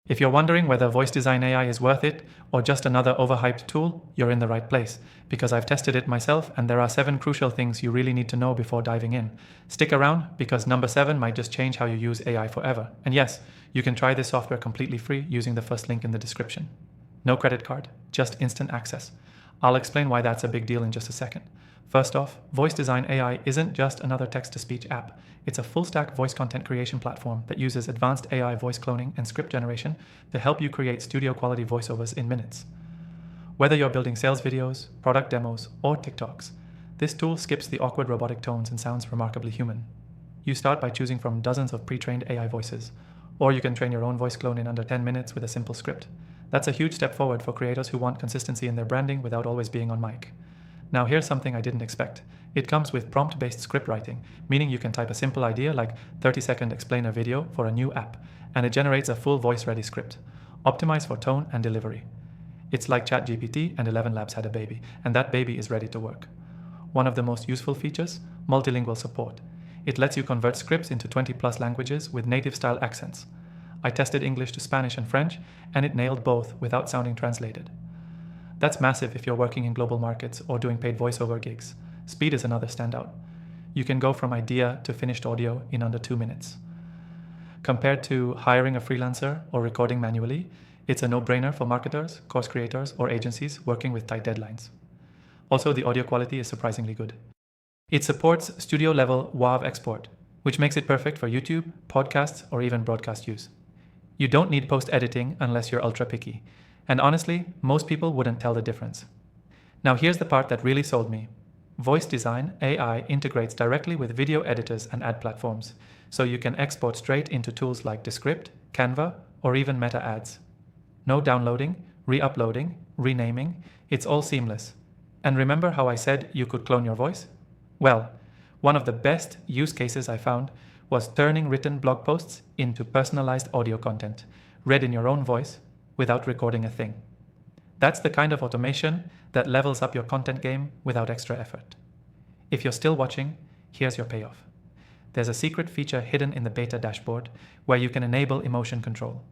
If you're wondering whether Voice Design AI is worth it or just another overhyped tool, you're in the right place, because I've tested it myself and there are 7 crucial things you really need to know before diving in. Stick around, because number 7 might just change how you use AI forever. And yes, you can try this software completely free using the first link in the description. No credit card, just instant access. I'll explain why that's a big deal in just a second. First off, Voice Design AI isn't just another text-to-speech app. It's a full-stack voice content creation platform that uses advanced AI voice cloning and script generation to help you create studio-quality voiceovers in minutes. Whether you're building sales videos, product demos, or TikToks, this tool skips the awkward robotic tones and sounds remarkably human. You start by choosing from dozens of pre-trained AI voices, or you can train your own voice clone in under 10 minutes with a simple script. That's a huge step forward for creators who want consistency in their branding without always being on mic. Now here's something I didn't expect. It comes with prompt-based script writing, meaning you can type a simple idea like 30-second explainer video for a new app, and it generates a full voice-ready script, optimized for tone and delivery. It's like ChatGPT and 11 Labs had a baby, and that baby is ready to work. One of the most useful features, multilingual support. It lets you convert scripts into 20+ languages with native-style accents. I tested English to Spanish and French, and it nailed both without sounding translated. That's massive if you're working in global markets or doing paid voiceover gigs. Speed is another standout. You can go from idea to finished audio in under 2 minutes. Compared to hiring a freelancer or recording manually, it's a no-brainer for marketers, course creators, or agencies working with tight deadlines. Also, the audio quality is surprisingly good. It supports studio-level WAV export, which makes it perfect for YouTube, podcasts, or even broadcast use. You don't need post-editing unless you're ultra picky. And honestly, most people wouldn't tell the difference. Now here's the part that really sold me. Voice Design AI integrates directly with video editors and ad platforms, so you can export straight into tools like Descript, Canva, or even Meta Ads. No downloading, re-uploading, renaming, it's all seamless. And remember how I said you could clone your voice? Well, one of the best use cases I found was turning written blog posts into personalized audio content, read in your own voice, without recording a thing. That's the kind of automation that levels up your content game without extra effort. If you're still watching, here's your payoff. There's a secret feature hidden in the beta dashboard where you can enable emotion control,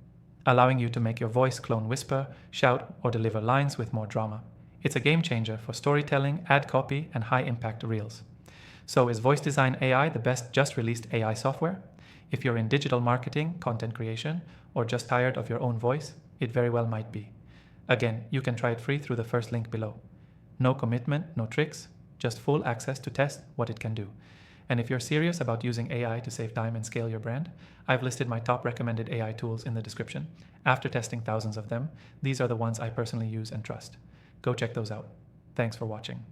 allowing you to make your voice clone whisper, shout, or deliver lines with more drama. It's a game changer for storytelling, ad copy, and high-impact reels. So is Voice Design AI the best just-released AI software? If you're in digital marketing, content creation, or just tired of your own voice, it very well might be. Again, you can try it free through the first link below. No commitment, no tricks, just full access to test what it can do. And if you're serious about using AI to save time and scale your brand, I've listed my top recommended AI tools in the description. After testing thousands of them, these are the ones I personally use and trust. Go check those out. Thanks for watching.